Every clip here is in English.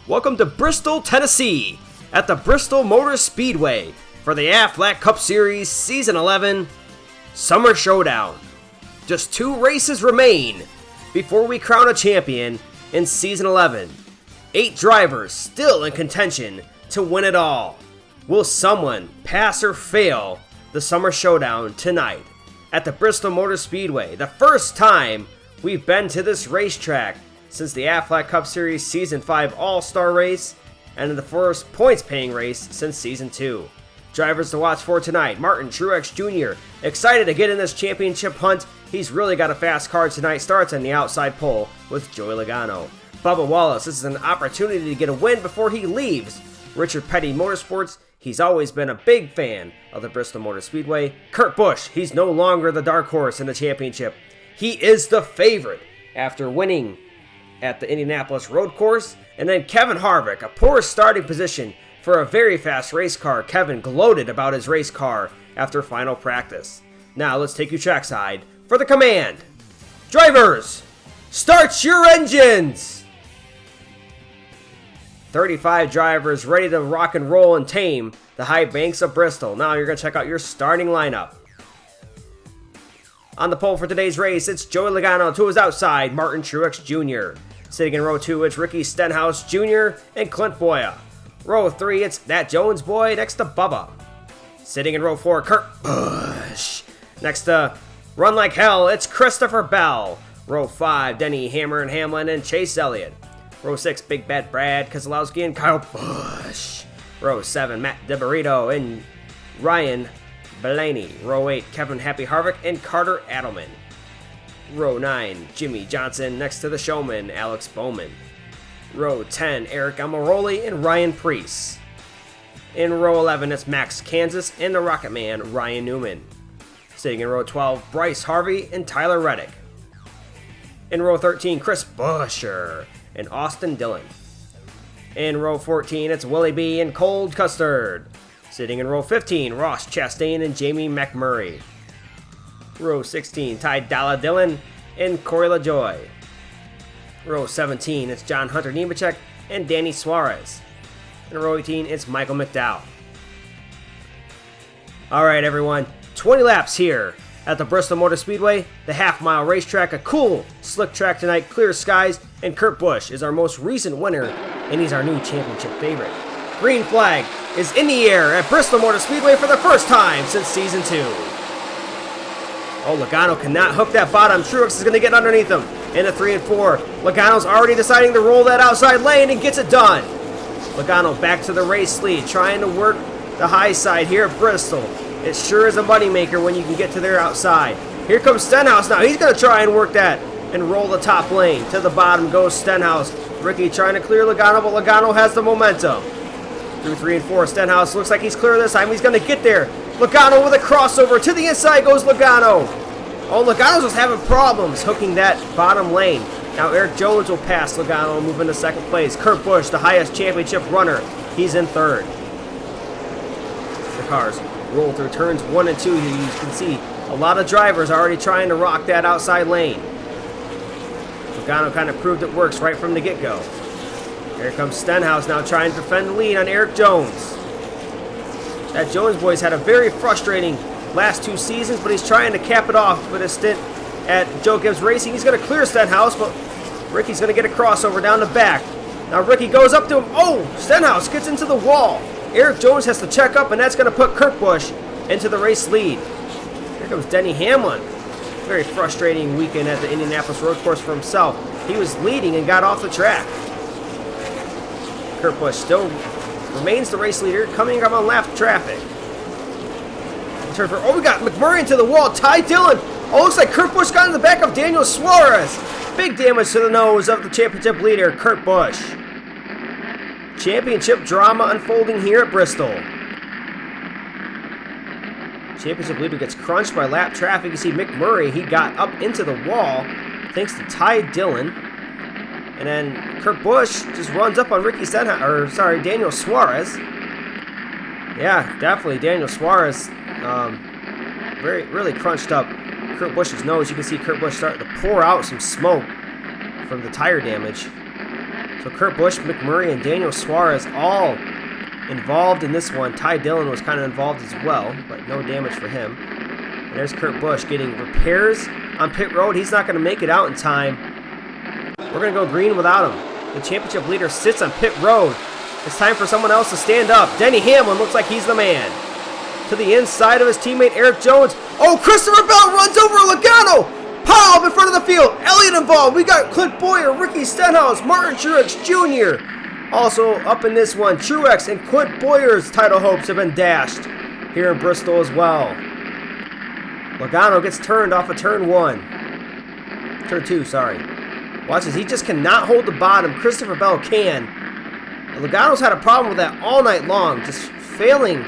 Welcome to Bristol, Tennessee, at the Bristol Motor Speedway for the Aflac Cup Series Season 11 Summer Showdown. Just 2 races remain before we crown a champion in Season 11. 8 drivers still in contention to win it all. Will someone pass or fail the Summer Showdown tonight at the Bristol Motor Speedway? The first time we've been to this racetrack since the Aflac Cup Series Season 5 All-Star Race and the first points-paying race since Season 2. Drivers to watch for tonight: Martin Truex Jr., excited to get in this championship hunt. He's really got a fast car tonight. Starts on the outside pole with Joey Logano. Bubba Wallace, this is an opportunity to get a win before he leaves Richard Petty Motorsports. He's always been a big fan of the Bristol Motor Speedway. Kurt Busch, he's no longer the dark horse in the championship. He is the favorite after winning at the Indianapolis Road Course. And then Kevin Harvick, a poor starting position for a very fast race car. Kevin gloated about his race car after final practice. Now let's take you trackside for the command. Drivers, start your engines! 35 drivers ready to rock and roll and tame the high banks of Bristol. Now you're going to check out your starting lineup. On the pole for today's race, it's Joey Logano. To his outside, Martin Truex Jr. Sitting in row 2, it's Ricky Stenhouse Jr. and Clint Boya. Row 3, it's Nat Jones boy next to Bubba. Sitting in row 4, Kurt Busch. Next to Run Like Hell, it's Christopher Bell. Row 5, Denny Hammer and Hamlin and Chase Elliott. Row 6, Big Bad Brad Keselowski and Kyle Busch. Row 7, Matt DiBarito and Ryan Blaney. Row 8, Kevin Happy Harvick and Carter Adelman. Row 9, Jimmy Johnson next to the showman, Alex Bowman. Row 10, Eric Almirola and Ryan Preece. In row 11, it's Max Kansas and the Rocket Man, Ryan Newman. Sitting in row 12, Bryce Harvey and Tyler Reddick. In row 13, Chris Buescher and Austin Dillon. In row 14, it's Willie B and Cold Custard. Sitting in row 15, Ross Chastain and Jamie McMurray. Row 16, Ty Dolla Dillon and Corey LaJoie. Row 17, it's John Hunter Nemechek and Danny Suarez. In row 18, it's Michael McDowell. Alright everyone, 20 laps here at the Bristol Motor Speedway, the half-mile racetrack. A cool, slick track tonight, clear skies, and Kurt Busch is our most recent winner, and he's our new championship favorite. Green flag is in the air at Bristol Motor Speedway for the first time since Season 2. Oh, Logano cannot hook that bottom. Truex is going to get underneath him. Into 3 and 4. Logano's already deciding to roll that outside lane and gets it done. Logano back to the race lead, trying to work the high side here at Bristol. It sure is a moneymaker when you can get to their outside. Here comes Stenhouse now. He's going to try and work that and roll the top lane. To the bottom goes Stenhouse. Ricky trying to clear Logano, but Logano has the momentum. Through 3 and 4, Stenhouse looks like he's clear this time. He's going to get there. Logano with a crossover. To the inside goes Logano. Oh, Logano's just having problems hooking that bottom lane. Now Eric Jones will pass Logano and move into second place. Kurt Busch, the highest championship runner, he's in third. The cars roll through turns 1 and 2 here. You can see a lot of drivers already trying to rock that outside lane. Logano kind of proved it works right from the get-go. Here comes Stenhouse now trying to defend the lead on Eric Jones. That Jones boy's had a very frustrating last 2 seasons, but he's trying to cap it off with a stint at Joe Gibbs Racing. He's going to clear Stenhouse, but Ricky's going to get a crossover down the back. Now Ricky goes up to him. Oh, Stenhouse gets into the wall. Eric Jones has to check up, and that's going to put Kurt Busch into the race lead. Here comes Denny Hamlin. Very frustrating weekend at the Indianapolis Road Course for himself. He was leading and got off the track. Kurt Busch still remains the race leader, coming up on lap traffic. Oh, we got McMurray into the wall. Ty Dillon. Oh, looks like Kurt Busch got in the back of Daniel Suarez. Big damage to the nose of the championship leader, Kurt Busch. Championship drama unfolding here at Bristol. Championship leader gets crunched by lap traffic. You see McMurray, he got up into the wall thanks to Ty Dillon. And then Kurt Busch just runs up on Daniel Suarez. Yeah, definitely Daniel Suarez really crunched up Kurt Busch's nose. You can see Kurt Busch starting to pour out some smoke from the tire damage. So Kurt Busch, McMurray, and Daniel Suarez all involved in this one. Ty Dillon was kind of involved as well, but no damage for him. And there's Kurt Busch getting repairs on pit road. He's not going to make it out in time. We're going to go green without him. The championship leader sits on pit road. It's time for someone else to stand up. Denny Hamlin looks like he's the man. To the inside of his teammate Erik Jones. Oh, Christopher Bell runs over Logano. Pile up in front of the field. Elliott involved. We got Clint Bowyer, Ricky Stenhouse, Martin Truex Jr. Also up in this one, Truex and Clint Bowyer's title hopes have been dashed here in Bristol as well. Logano gets turned off of turn 2, sorry. Watch this, he just cannot hold the bottom. Christopher Bell can. Logano's had a problem with that all night long, just failing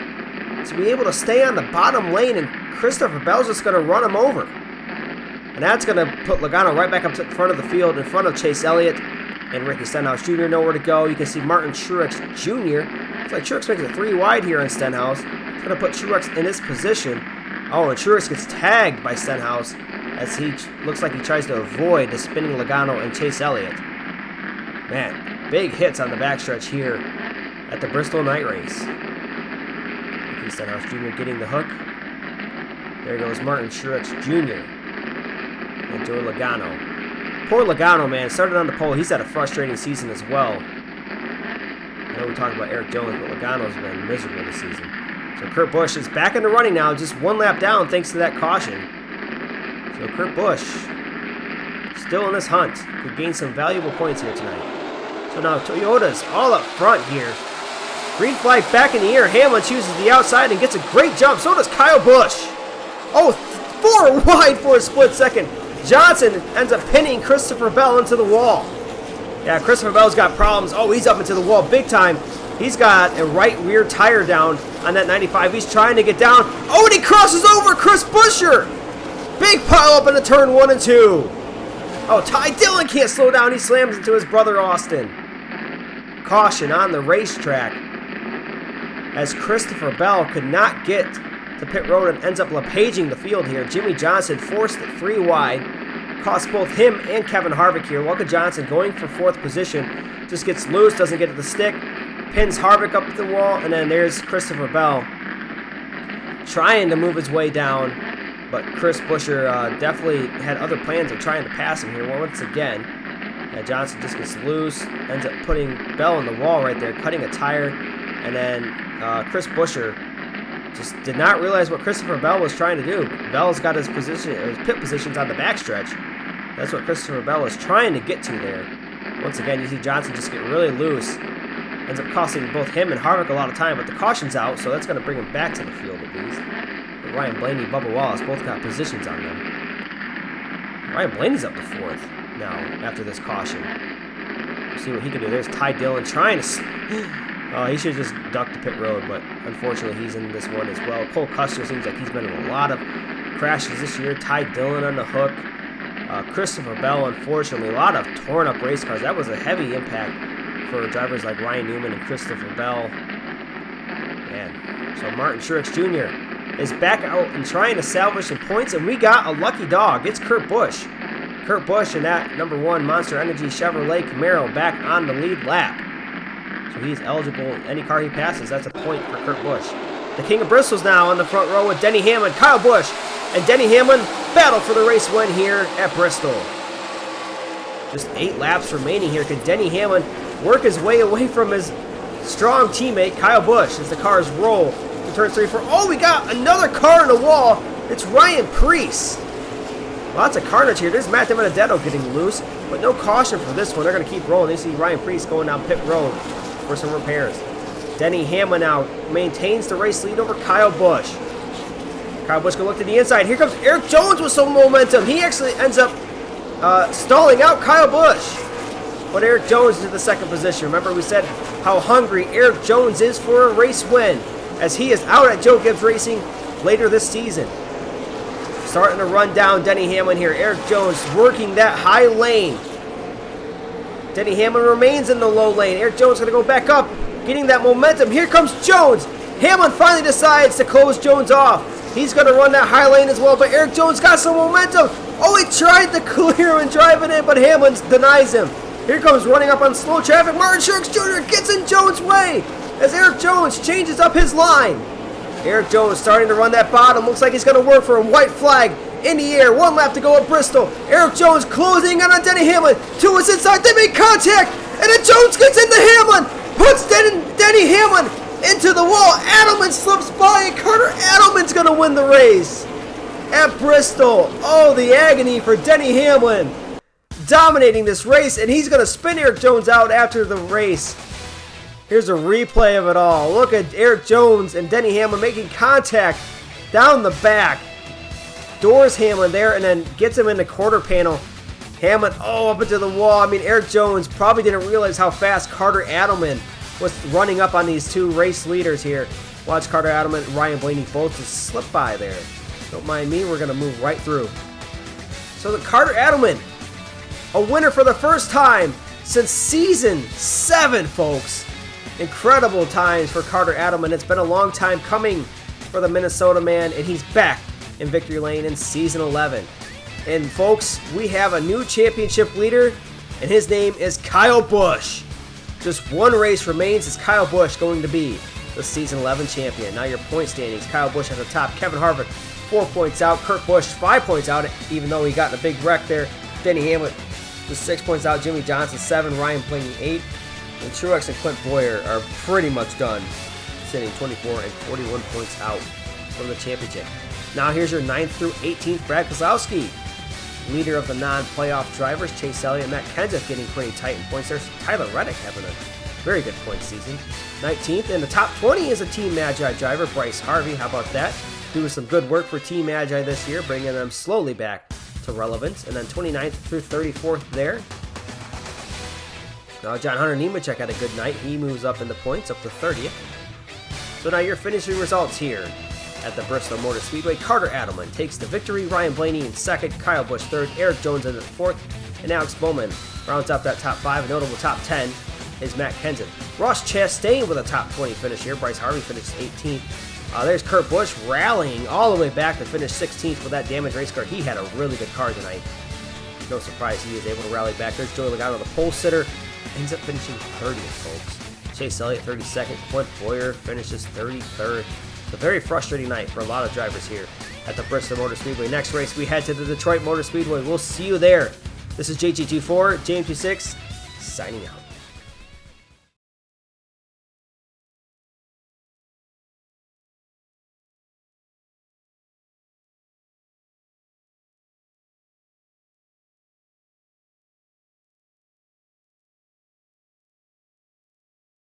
to be able to stay on the bottom lane, and Christopher Bell's just going to run him over. And that's going to put Logano right back up to the front of the field in front of Chase Elliott and Ricky Stenhouse Jr. nowhere to go. You can see Martin Truex Jr. It's like Truex makes it 3 wide here on Stenhouse. It's going to put Truex in his position. Oh, and Truex gets tagged by Stenhouse as he looks like he tries to avoid the spinning Logano and Chase Elliott. Man, big hits on the backstretch here at the Bristol Night Race. Ricky Stenhouse Jr. getting the hook. There goes Martin Truex Jr. and Joey Logano. Poor Logano, man, started on the pole. He's had a frustrating season as well. I know we talked about Erik Jones, but Logano's been miserable this season. So Kurt Busch is back in the running now, just 1 lap down thanks to that caution. So Kurt Busch, still in this hunt, could gain some valuable points here tonight. So now Toyota's all up front here. Green flag back in the air. Hamlin chooses the outside and gets a great jump. So does Kyle Busch. Oh, 4 wide for a split second. Johnson ends up pinning Christopher Bell into the wall. Yeah, Christopher Bell's got problems. Oh, he's up into the wall big time. He's got a right rear tire down on that 95. He's trying to get down. Oh, and he crosses over Chris Buescher. Big pile up into turn 1 and 2. Oh, Ty Dillon can't slow down. He slams into his brother Austin. Caution on the racetrack as Christopher Bell could not get to pit road and ends up lapaging the field here. Jimmy Johnson forced it 3 wide. Cost both him and Kevin Harvick here. Walker Johnson going for 4th position. Just gets loose, doesn't get to the stick. Pins Harvick up the wall, and then there's Christopher Bell trying to move his way down. But Chris Buescher definitely had other plans of trying to pass him here. Well, once again, Johnson just gets loose, ends up putting Bell in the wall right there, cutting a tire. And then Chris Buescher just did not realize what Christopher Bell was trying to do. Bell's got his position, his pit positions on the backstretch. That's what Christopher Bell is trying to get to there. Once again, you see Johnson just get really loose. Ends up costing both him and Harvick a lot of time, but the caution's out, so that's going to bring him back to the field at least. But Ryan Blaney, Bubba Wallace both got positions on them. Ryan Blaney's up to 4th now after this caution. We'll see what he can do. There's Ty Dillon trying to... Oh, he should have just ducked the pit road, but unfortunately he's in this one as well. Cole Custer seems like he's been in a lot of crashes this year. Ty Dillon on the hook. Christopher Bell, unfortunately, a lot of torn up race cars. That was a heavy impact for drivers like Ryan Newman and Christopher Bell. Man, so Martin Truex Jr. is back out and trying to salvage some points, and we got a lucky dog. It's Kurt Busch. Kurt Busch in that number 1 Monster Energy Chevrolet Camaro back on the lead lap. So he's eligible. Any car he passes, that's a point for Kurt Busch. The King of Bristol's now on the front row with Denny Hamlin, Kyle Busch, and Denny Hamlin battle for the race win here at Bristol. Just 8 laps remaining here. Can Denny Hamlin work his way away from his strong teammate Kyle Busch as the cars roll to turn 3 4? Oh, we got another car in the wall. It's Ryan Preece. Lots of carnage here. There's Matt DiBenedetto getting loose, but no caution for this one. They're going to keep rolling. They see Ryan Preece going down pit road for some repairs. Denny Hamlin now maintains the race lead over Kyle Busch. Kyle Busch going to look to the inside. Here comes Erik Jones with some momentum. He actually ends up stalling out Kyle Busch. But Erik Jones into the 2nd position. Remember we said how hungry Erik Jones is for a race win, as he is out at Joe Gibbs Racing later this season. Starting to run down Denny Hamlin here. Erik Jones working that high lane. Denny Hamlin remains in the low lane. Erik Jones going to go back up, getting that momentum. Here comes Jones. Hamlin finally decides to close Jones off. He's going to run that high lane as well, but Erik Jones got some momentum. Oh, he tried to clear him and drive it in, but Hamlin denies him. Here comes running up on slow traffic. Martin Truex Jr. gets in Jones' way as Erik Jones changes up his line. Erik Jones starting to run that bottom. Looks like he's going to work for him. White flag in the air. 1 lap to go at Bristol. Erik Jones closing in on Denny Hamlin. 2 is inside. They make contact. And then Jones gets into Hamlin. Puts Denny Hamlin into the wall. Adelman slips by and Carter Adelman's going to win the race at Bristol. Oh, the agony for Denny Hamlin. Dominating this race, and he's going to spin Erik Jones out after the race. Here's a replay of it all. Look at Erik Jones and Denny Hamlin making contact down the back. Doors Hamlin there and then gets him in the quarter panel. Hamlin, up into the wall. I mean, Erik Jones probably didn't realize how fast Carter Adelman was running up on these 2 race leaders here. Watch Carter Adelman and Ryan Blaney both just slip by there. Don't mind me, we're going to move right through. So the Carter Adelman, a winner for the first time since season 7, folks. Incredible times for Carter Adelman. It's been a long time coming for the Minnesota man, and he's back in victory lane in season 11. And folks, we have a new championship leader, and his name is Kyle Busch. Just 1 race remains. Is Kyle Busch going to be the season 11 champion? Now your point standings. Kyle Busch at the top. Kevin Harvick 4 points out. Kurt Busch 5 points out, even though he got in a big wreck there. Denny Hamlin with 6 points out. Jimmy Johnson 7. Ryan Blaney 8. And Truex and Clint Bowyer are pretty much done, sitting 24 and 41 points out from the championship. Now here's your 9th through 18th. Brad Keselowski, leader of the non-playoff drivers. Chase Elliott, Matt Kenseth getting pretty tight in points. There's Tyler Reddick having a very good point season. 19th in the top 20 is a Team Magi driver, Bryce Harvey. How about that? Doing some good work for Team Magi this year, bringing them slowly back to relevance. And then 29th through 34th there. Now John Hunter Nemechek had a good night. He moves up in the points, up to 30th. So now your finishing results here at the Bristol Motor Speedway. Carter Adelman takes the victory. Ryan Blaney in 2nd. Kyle Busch 3rd. Erik Jones in 4th. And Alex Bowman rounds up that top 5. A notable top 10 is Matt Kenseth. Ross Chastain with a top 20 finish here. Bryce Harvey finished 18th. There's Kurt Busch rallying all the way back to finish 16th with that damaged race car. He had a really good car tonight. No surprise he was able to rally back. There's Joey Logano, the pole sitter. Ends up finishing 30th, folks. Chase Elliott, 32nd. Clint Bowyer finishes 33rd. It's a very frustrating night for a lot of drivers here at the Bristol Motor Speedway. Next race, we head to the Detroit Motor Speedway. We'll see you there. This is JG24, James26, signing out.